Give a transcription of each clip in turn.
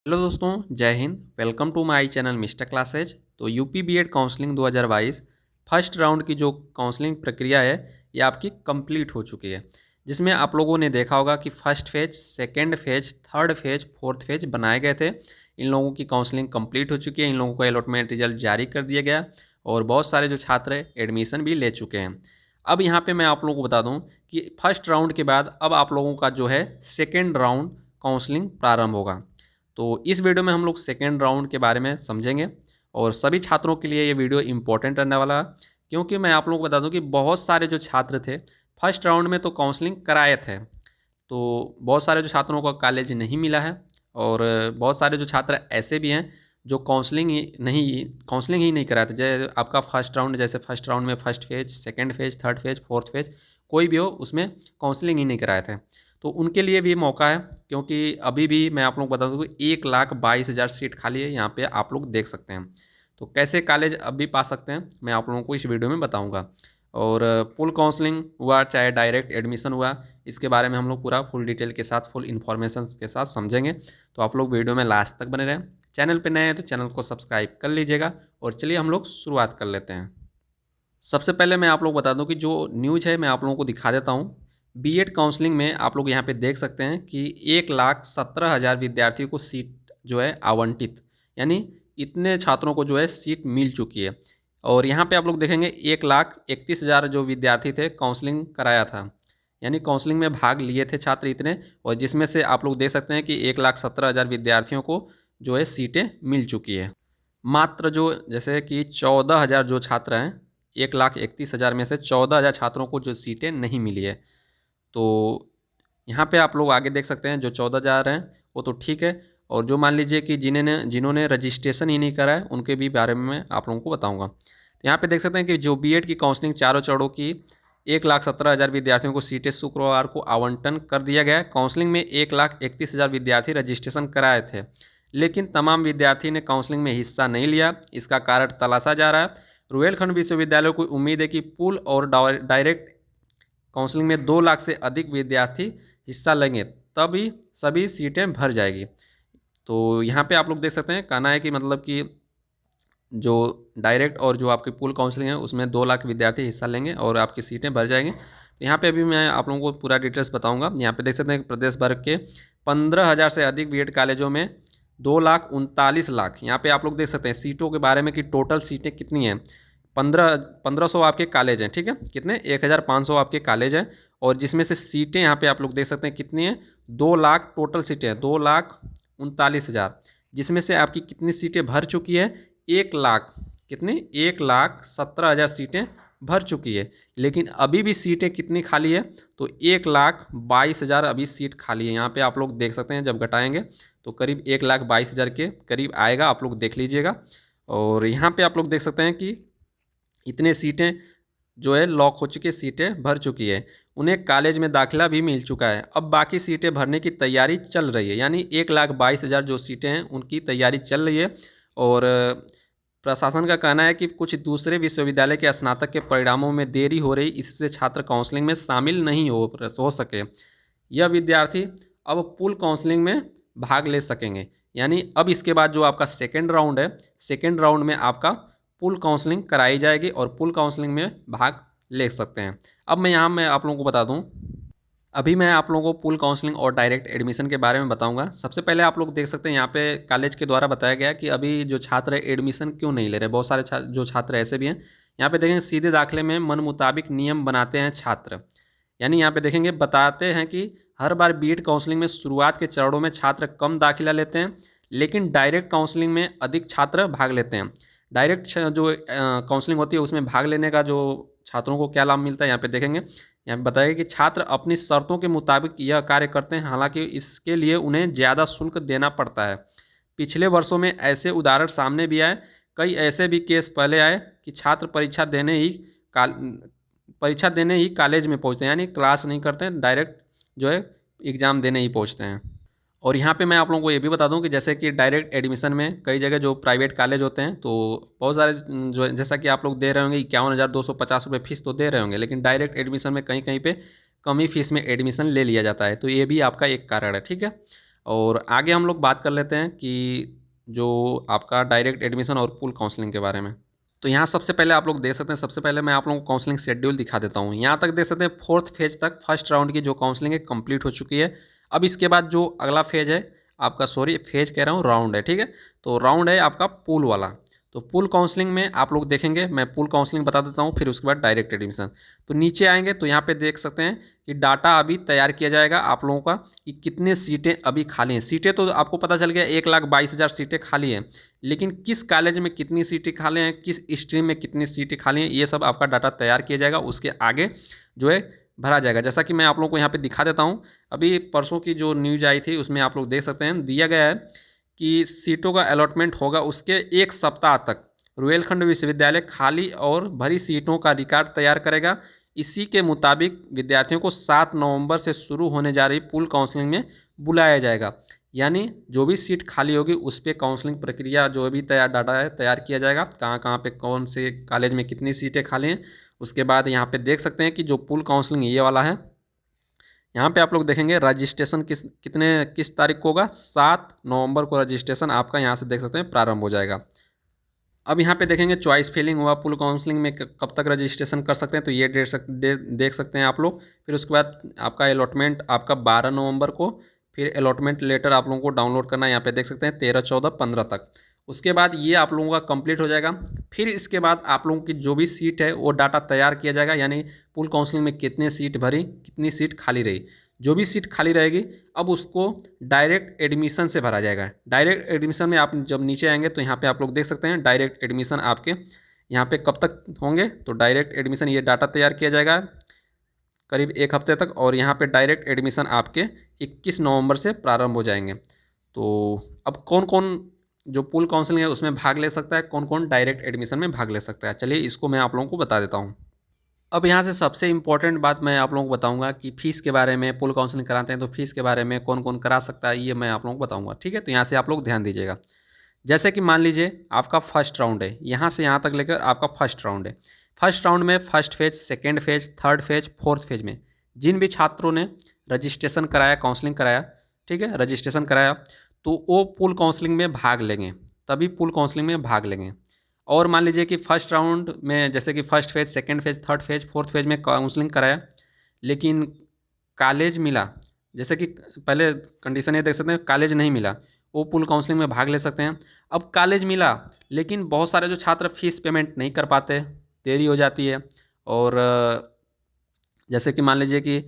Hello दोस्तों, जय हिंद। Welcome to my channel mister classes. तो UP BEd counselling 2022 first round की जो काउंसलिंग प्रक्रिया है ये आपकी कंप्लीट हो चुकी है, जिसमें आप लोगों ने देखा होगा कि first phase, second phase, third phase, fourth phase बनाए गए थे। इन लोगों की काउंसलिंग कंप्लीट हो चुकी है। इन लोगों को अलॉटमेंट रिजल्ट जारी कर दिया गया और बहुत सारे जो छात्र हैं एडमिशन भी ले चुके हैं। अब यहाँ पे मैं आप लोगों को बता दूँ कि फर्स्ट राउंड के बाद अब आप लोगों का जो है सेकेंड राउंड काउंसलिंग प्रारंभ होगा। तो इस वीडियो में हम लोग सेकेंड राउंड के बारे में समझेंगे और सभी छात्रों के लिए ये वीडियो इम्पोर्टेंट रहने वाला है, क्योंकि मैं आप लोगों को बता दूं कि बहुत सारे जो छात्र थे फर्स्ट राउंड में तो काउंसलिंग कराए थे, तो बहुत सारे जो छात्रों को कॉलेज नहीं मिला है और बहुत सारे जो छात्र ऐसे भी हैं जो काउंसलिंग ही नहीं कराए थे। जैसे आपका फर्स्ट राउंड, जैसे फर्स्ट राउंड में first phase, second phase, third phase, fourth phase कोई भी हो उसमें काउंसलिंग ही नहीं कराए थे, तो उनके लिए भी मौका है। क्योंकि अभी भी मैं आप लोग को बता दूँ कि 1,22,000 सीट खाली है, यहाँ पे आप लोग देख सकते हैं। तो कैसे कॉलेज अब भी पा सकते हैं मैं आप लोगों को इस वीडियो में बताऊंगा। और फुल काउंसलिंग हुआ चाहे डायरेक्ट एडमिशन हुआ, इसके बारे में हम लोग पूरा फुल डिटेल के साथ, फुल इन्फॉर्मेशन के साथ समझेंगे। तो आप लोग वीडियो में लास्ट तक बने रहें। चैनल पर नए हैं तो चैनल को सब्सक्राइब कर लीजिएगा। और चलिए हम लोग शुरुआत कर लेते हैं। सबसे पहले मैं आप लोग बता दूं कि जो न्यूज़ है मैं आप लोगों को दिखा देता हूं। बीएड काउंसलिंग में आप लोग यहां पे देख सकते हैं कि 1,17,000 विद्यार्थियों को सीट जो है आवंटित, यानी इतने छात्रों को जो है सीट मिल चुकी है। और यहाँ पे आप लोग देखेंगे 1,31,000 जो विद्यार्थी थे काउंसलिंग कराया था, यानी काउंसलिंग में भाग लिए थे छात्र इतने, और जिसमें से आप लोग देख सकते हैं कि 1,17,000 विद्यार्थियों को जो है सीटें मिल चुकी है। मात्र जो जैसे कि 14,000 जो छात्र हैं, 1,31,000 में से 14,000 छात्रों को जो सीटें नहीं मिली है। तो यहाँ पे आप लोग आगे देख सकते हैं जो 14,000 हैं वो तो ठीक है, और जो मान लीजिए कि जिन्होंने रजिस्ट्रेशन ही नहीं करा है उनके भी बारे में मैं आप लोगों को बताऊँगा। तो यहाँ पे देख सकते हैं कि जो बीएड की काउंसलिंग चारों चरणों की 1,17,000 विद्यार्थियों को सीटें शुक्रवार को आवंटन कर दिया गया है। काउंसलिंग में 1,31,000 विद्यार्थी रजिस्ट्रेशन कराए थे, लेकिन तमाम विद्यार्थी ने काउंसलिंग में हिस्सा नहीं लिया। इसका कारण तलाशा जा रहा है। रुहेलखंड विश्वविद्यालय को उम्मीद है कि पूल और डायरेक्ट काउंसलिंग में 2 लाख से अधिक विद्यार्थी हिस्सा लेंगे, तभी सभी सीटें भर जाएगी। तो यहाँ पे आप लोग देख सकते हैं, कहना है कि मतलब कि जो डायरेक्ट और जो आपकी पूल काउंसलिंग है उसमें 2 लाख विद्यार्थी हिस्सा लेंगे और आपकी सीटें भर जाएंगी। तो यहाँ पे अभी मैं आप लोगों को पूरा डिटेल्स बताऊँगा। यहाँ पे देख सकते हैं प्रदेश भर के 15,000 से अधिक बीएड कॉलेजों में 2,39,00,000, यहाँ पे आप लोग देख सकते हैं सीटों के बारे में कि टोटल सीटें कितनी हैं। 1500 आपके कॉलेज हैं, ठीक है, कितने 1,500 आपके कॉलेज हैं, और जिसमें से सीटें यहाँ पे आप लोग देख सकते हैं कितनी हैं, 2 लाख टोटल सीटें हैं, 2,39,000, जिसमें से आपकी कितनी सीटें भर चुकी है, 1 लाख, कितनी 1,17,000 सीटें भर चुकी है। लेकिन अभी भी सीटें कितनी खाली है, तो 1,22,000 अभी सीट खाली है। यहाँ पे आप लोग देख सकते हैं जब घटाएंगे तो करीब 1,22,000 के करीब आएगा, आप लोग देख लीजिएगा। और यहाँ पे आप लोग देख सकते हैं कि इतने सीटें जो है लॉक हो चुकी, सीटें भर चुकी है, उन्हें कॉलेज में दाखिला भी मिल चुका है। अब बाकी सीटें भरने की तैयारी चल रही है, यानी 1,22,000 जो सीटें हैं उनकी तैयारी चल रही है। और प्रशासन का कहना है कि कुछ दूसरे विश्वविद्यालय के स्नातक के परिणामों में देरी हो रही, इससे छात्र काउंसलिंग में शामिल नहीं हो सके। यह विद्यार्थी अब पूल काउंसलिंग में भाग ले सकेंगे, यानी अब इसके बाद जो आपका सेकेंड राउंड है, सेकेंड राउंड में आपका पूल काउंसलिंग कराई जाएगी और पूल काउंसलिंग में भाग ले सकते हैं। अब मैं आप लोगों को बता दूं, अभी मैं आप लोगों को पूल काउंसलिंग और डायरेक्ट एडमिशन के बारे में बताऊंगा। सबसे पहले आप लोग देख सकते हैं यहाँ पे कॉलेज के द्वारा बताया गया कि अभी जो छात्र एडमिशन क्यों नहीं ले रहे। बहुत सारे जो छात्र ऐसे भी हैं, यहाँ पे देखेंगे सीधे दाखिले में मन मुताबिक नियम बनाते हैं छात्र, यानी यहाँ पे देखेंगे बताते हैं कि हर बार बीएड काउंसलिंग में शुरुआत के चरणों में छात्र कम दाखिला लेते हैं, लेकिन डायरेक्ट काउंसलिंग में अधिक छात्र भाग लेते हैं। डायरेक्ट जो काउंसलिंग होती है उसमें भाग लेने का जो छात्रों को क्या लाभ मिलता है, यहाँ पे देखेंगे। यहाँ पे बताया कि छात्र अपनी शर्तों के मुताबिक यह कार्य करते हैं, हालांकि इसके लिए उन्हें ज़्यादा शुल्क देना पड़ता है। पिछले वर्षों में ऐसे उदाहरण सामने भी आए। कई ऐसे भी केस पहले आए कि छात्र परीक्षा देने ही कॉलेज में पहुँचते हैं, यानी क्लास नहीं करते हैं, डायरेक्ट जो है एग्ज़ाम देने ही पहुँचते हैं। और यहाँ पे मैं आप लोगों को ये भी बता दूं कि जैसे कि डायरेक्ट एडमिशन में कई जगह जो प्राइवेट कॉलेज होते हैं तो बहुत सारे जो जैसा कि आप लोग दे रहे होंगे 51,250 रुपये फीस तो दे रहे होंगे, लेकिन डायरेक्ट एडमिशन में कहीं कहीं पे कम ही फीस में एडमिशन ले लिया जाता है, तो ये भी आपका एक कारण है, ठीक है। और आगे हम लोग बात कर लेते हैं कि जो आपका डायरेक्ट एडमिशन और पूल काउंसलिंग के बारे में। तो यहाँ सबसे पहले आप लोग देख सकते हैं, सबसे पहले मैं आप लोगों को काउंसलिंग शेड्यूल दिखा देता हूँ। यहाँ तक देख सकते हैं 4th फेज तक फर्स्ट राउंड की जो काउंसलिंग है कंप्लीट हो चुकी है। अब इसके बाद जो अगला फेज है आपका, सॉरी फेज कह रहा हूँ, राउंड है, ठीक है। तो राउंड है आपका पूल वाला। तो पूल काउंसलिंग में आप लोग देखेंगे, मैं पूल काउंसलिंग बता देता हूँ, फिर उसके बाद डायरेक्ट एडमिशन। तो नीचे आएंगे तो यहाँ पे देख सकते हैं कि डाटा अभी तैयार किया जाएगा आप लोगों का कि कितने सीटें अभी खाली हैं। सीटें तो आपको पता चल गया 1,22,000 सीटें खाली हैं, लेकिन किस कॉलेज में कितनी सीटें खाली हैं, किस स्ट्रीम में कितनी सीटें खाली हैं, ये सब आपका डाटा तैयार किया जाएगा। उसके आगे जो है भरा जाएगा। जैसा कि मैं आप लोगों को यहाँ पे दिखा देता हूँ, अभी परसों की जो न्यूज आई थी उसमें आप लोग देख सकते हैं दिया गया है कि सीटों का अलॉटमेंट होगा, उसके 1 सप्ताह तक रुहेलखंड विश्वविद्यालय खाली और भरी सीटों का रिकॉर्ड तैयार करेगा। इसी के मुताबिक विद्यार्थियों को 7 नवंबर से शुरू होने जा रही पूल काउंसलिंग में बुलाया जाएगा। यानी जो भी सीट खाली होगी उस पर काउंसलिंग प्रक्रिया जो भी तैयार डाटा है तैयार किया जाएगा, कहाँ कहाँ पे कौन से कॉलेज में कितनी सीटें खाली हैं। उसके बाद यहाँ पे देख सकते हैं कि जो पूल काउंसलिंग ये वाला है, यहाँ पे आप लोग देखेंगे रजिस्ट्रेशन किस तारीख को होगा, 7 नवंबर को रजिस्ट्रेशन आपका यहाँ से देख सकते हैं प्रारंभ हो जाएगा। अब यहाँ पे देखेंगे चॉइस फिलिंग हुआ, पूल काउंसलिंग में कब तक रजिस्ट्रेशन कर सकते हैं, तो ये देख सकते हैं आप लोग। फिर उसके बाद आपका अलॉटमेंट आपका 12 नवंबर को, फिर अलॉटमेंट लेटर आप लोगों को डाउनलोड करना है, यहाँ पे देख सकते हैं 13, 14, 15 तक। उसके बाद ये आप लोगों का कंप्लीट हो जाएगा। फिर इसके बाद आप लोगों की जो भी सीट है वो डाटा तैयार किया जाएगा, यानी पूल काउंसलिंग में कितने सीट भरी, कितनी सीट खाली रही। जो भी सीट खाली रहेगी अब उसको डायरेक्ट एडमिशन से भरा जाएगा। डायरेक्ट एडमिशन में आप जब नीचे आएंगे तो यहाँ पे आप लोग देख सकते हैं डायरेक्ट एडमिशन आपके यहाँ पे कब तक होंगे। तो डायरेक्ट एडमिशन ये डाटा तैयार किया जाएगा करीब 1 हफ्ते तक, और यहाँ पे डायरेक्ट एडमिशन आपके 21 नवंबर से प्रारंभ हो जाएंगे। तो अब कौन कौन जो पूल काउंसलिंग है उसमें भाग ले सकता है, कौन कौन डायरेक्ट एडमिशन में भाग ले सकता है, चलिए इसको मैं आप लोगों को बता देता हूँ। अब यहाँ से सबसे इम्पोर्टेंट बात मैं आप लोगों को बताऊंगा कि फ़ीस के बारे में, पूल काउंसलिंग कराते हैं तो फीस के बारे में कौन कौन करा सकता है ये मैं आप लोगों को बताऊंगा, ठीक है। तो यहाँ से आप लोग ध्यान दीजिएगा। जैसे कि मान लीजिए आपका फर्स्ट राउंड है, यहाँ से यहाँ तक लेकर आपका फर्स्ट राउंड है। फर्स्ट राउंड में first phase, second phase, third phase, fourth phase में जिन भी छात्रों ने रजिस्ट्रेशन कराया, काउंसलिंग कराया, ठीक है, रजिस्ट्रेशन कराया, तो वो पूल काउंसलिंग में भाग लेंगे, तभी पूल काउंसलिंग में भाग लेंगे। और मान लीजिए कि फर्स्ट राउंड में जैसे कि first phase, second phase, third phase, fourth phase में काउंसलिंग कराया, लेकिन कॉलेज मिला, जैसे कि पहले कंडीशन ये देख सकते हैं कॉलेज नहीं मिला, वो पूल काउंसलिंग में भाग ले सकते हैं। अब कॉलेज मिला लेकिन बहुत सारे जो छात्र फीस पेमेंट नहीं कर पाते, देरी हो जाती है, और जैसे कि मान लीजिए कि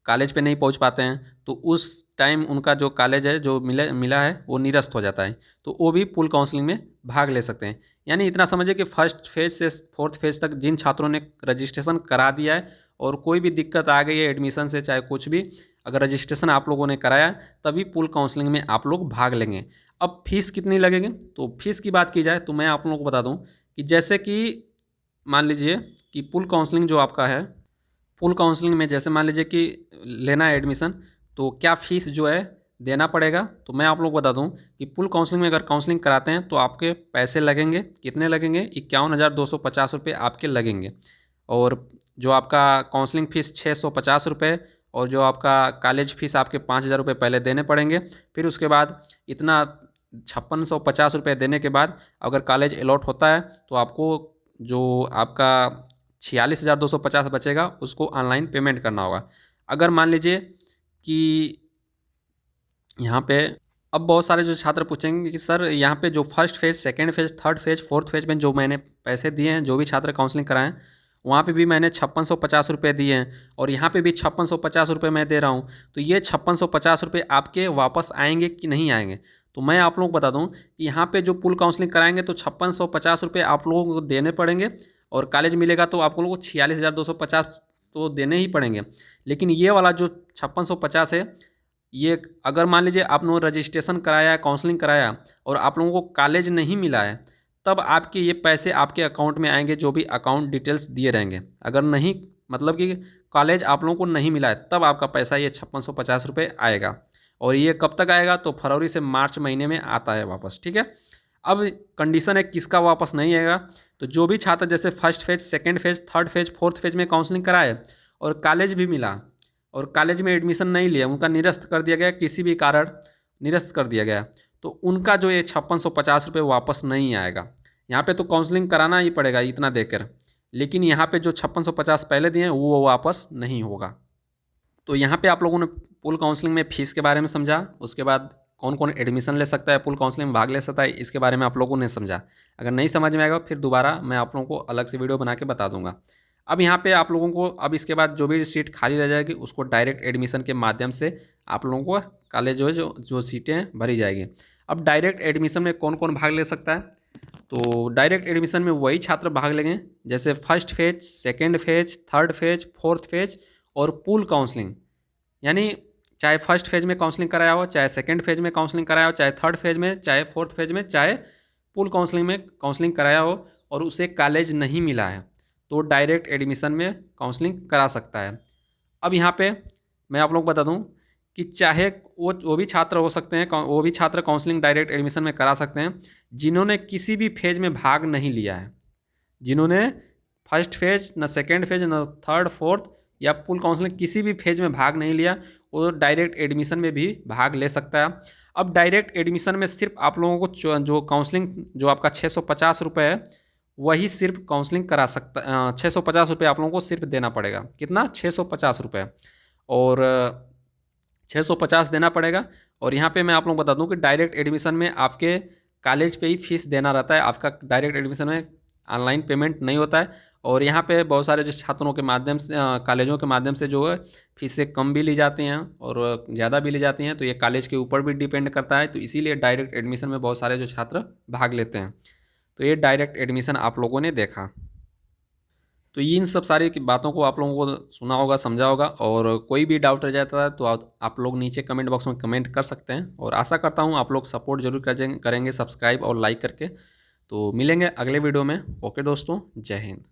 कॉलेज पे नहीं पहुंच पाते हैं, तो उस टाइम उनका जो कॉलेज है जो मिला है वो निरस्त हो जाता है, तो वो भी पूल काउंसलिंग में भाग ले सकते हैं। यानी इतना समझिए कि फर्स्ट फेज से फोर्थ फेज तक जिन छात्रों ने रजिस्ट्रेशन करा दिया है और कोई भी दिक्कत आ गई है एडमिशन से, चाहे कुछ भी, अगर रजिस्ट्रेशन आप लोगों ने कराया तभी पूल काउंसलिंग में आप लोग भाग लेंगे। अब फीस कितनी लगेगी, तो फीस की बात की जाए तो मैं आप लोगों को बता दूं कि जैसे कि मान लीजिए कि पूल काउंसलिंग जो आपका है, पूल काउंसलिंग में जैसे मान लीजिए कि लेना है एडमिशन, तो क्या फ़ीस जो है देना पड़ेगा, तो मैं आप लोग बता दूं कि पूल काउंसलिंग में अगर काउंसलिंग कराते हैं तो आपके पैसे लगेंगे, कितने लगेंगे, 51,250 रुपये आपके लगेंगे। और जो आपका काउंसलिंग फ़ीस 650 रुपये, और जो आपका कॉलेज फ़ीस आपके 5,000 रुपये पहले देने पड़ेंगे। फिर उसके बाद इतना 5650 रुपये देने के बाद अगर कॉलेज अलॉट होता है तो आपको जो आपका 46,250 बचेगा उसको ऑनलाइन पेमेंट करना होगा। अगर मान लीजिए कि यहाँ पे अब बहुत सारे जो छात्र पूछेंगे कि सर यहाँ पे जो first phase, second phase, third phase, fourth phase में जो मैंने पैसे दिए हैं, जो भी छात्र काउंसलिंग कराएं वहाँ पे भी मैंने 5650 रुपये दिए हैं, और यहाँ पे भी 5650 रुपये मैं दे रहा हूँ, तो ये 5650 रुपये आपके वापस आएंगे कि नहीं आएंगे। तो मैं आप लोगों को बता दूँ कि यहाँ पे जो पूल काउंसलिंग कराएंगे तो 5650 रुपये आप लोगों को देने पड़ेंगे, और कॉलेज मिलेगा तो आप लोगों को 46,250 तो देने ही पड़ेंगे। लेकिन ये वाला जो 5650 है, ये अगर मान लीजिए आप लोगों ने रजिस्ट्रेशन कराया, काउंसलिंग कराया और आप लोगों को कॉलेज नहीं मिला है, तब आपके ये पैसे आपके अकाउंट में आएंगे, जो भी अकाउंट डिटेल्स दिए रहेंगे। अगर नहीं, मतलब कि कॉलेज आप लोगों को नहीं मिला है, तब आपका पैसा ये 5650 रुपये आएगा। और ये कब तक आएगा, तो फरवरी से मार्च महीने में आता है वापस, ठीक है। अब कंडीशन है किसका वापस नहीं आएगा, तो जो भी छात्र जैसे first phase, second phase, third phase, fourth phase में काउंसलिंग कराए और कॉलेज भी मिला और कॉलेज में एडमिशन नहीं लिया, उनका निरस्त कर दिया गया किसी भी कारण, निरस्त कर दिया गया, तो उनका जो ये 5650 रुपये वापस नहीं आएगा। यहाँ पे तो काउंसलिंग कराना ही पड़ेगा इतना देकर, लेकिन यहाँ पे जो 5650 पहले दिए हैं वो वापस नहीं होगा। तो यहाँ पे आप लोगों ने पूल काउंसलिंग में फ़ीस के बारे में समझा, उसके बाद कौन कौन एडमिशन ले सकता है, पूल काउंसलिंग में भाग ले सकता है, इसके बारे में आप लोगों ने समझा। अगर नहीं समझ में आएगा फिर दोबारा मैं आप लोगों को अलग से वीडियो बना के बता दूंगा। अब यहाँ पे आप लोगों को अब इसके बाद जो भी सीट खाली रह जाएगी उसको डायरेक्ट एडमिशन के माध्यम से आप लोगों को कॉलेज जो सीटें भरी जाएगी। अब डायरेक्ट एडमिशन में कौन कौन भाग ले सकता है, तो डायरेक्ट एडमिशन में वही छात्र भाग लेंगे जैसे first phase, second phase, third phase, fourth phase और पूल काउंसलिंग। यानी चाहे फर्स्ट फेज में काउंसलिंग कराया हो, चाहे सेकेंड फेज में काउंसलिंग कराया हो, चाहे थर्ड फेज में, चाहे फोर्थ फेज में, चाहे पूल काउंसलिंग में काउंसलिंग कराया हो और उसे कॉलेज नहीं मिला है तो डायरेक्ट एडमिशन में काउंसलिंग करा सकता है। अब यहाँ पे मैं आप लोग बता दूँ कि चाहे वो भी छात्र हो सकते हैं, वो भी छात्र काउंसलिंग डायरेक्ट एडमिशन में करा सकते हैं जिन्होंने किसी भी फेज में भाग नहीं लिया है, जिन्होंने फर्स्ट फेज, न सेकेंड फेज, न थर्ड, फोर्थ या पूल काउंसलिंग किसी भी फेज में भाग नहीं लिया, वो डायरेक्ट एडमिशन में भी भाग ले सकता है। अब डायरेक्ट एडमिशन में सिर्फ आप लोगों को जो काउंसलिंग जो आपका 650 रुपये है वही सिर्फ काउंसलिंग करा सकता, 650 रुपये आप लोगों को सिर्फ देना पड़ेगा। कितना? 650 रुपये, और 650 देना पड़ेगा। और यहाँ पे मैं आप लोगों को बता दूँ कि डायरेक्ट एडमिशन में आपके कॉलेज पे ही फीस देना रहता है, आपका डायरेक्ट एडमिशन में ऑनलाइन पेमेंट नहीं होता है। और यहाँ पे बहुत सारे जो छात्रों के माध्यम से, कॉलेजों के माध्यम से जो है फीसें कम भी ली जाती हैं और ज़्यादा भी ली जाती हैं, तो ये कॉलेज के ऊपर भी डिपेंड करता है। तो इसीलिए डायरेक्ट एडमिशन में बहुत सारे जो छात्र भाग लेते हैं। तो ये डायरेक्ट एडमिशन आप लोगों ने देखा। तो इन सब सारी बातों को आप लोगों को सुना होगा, समझा होगा, और कोई भी डाउट रह जाता है तो आप लोग नीचे कमेंट बॉक्स में कमेंट कर सकते हैं। और आशा करता हूँ आप लोग सपोर्ट जरूर करेंगे सब्सक्राइब और लाइक करके। तो मिलेंगे अगले वीडियो में। ओके दोस्तों, जय हिंद।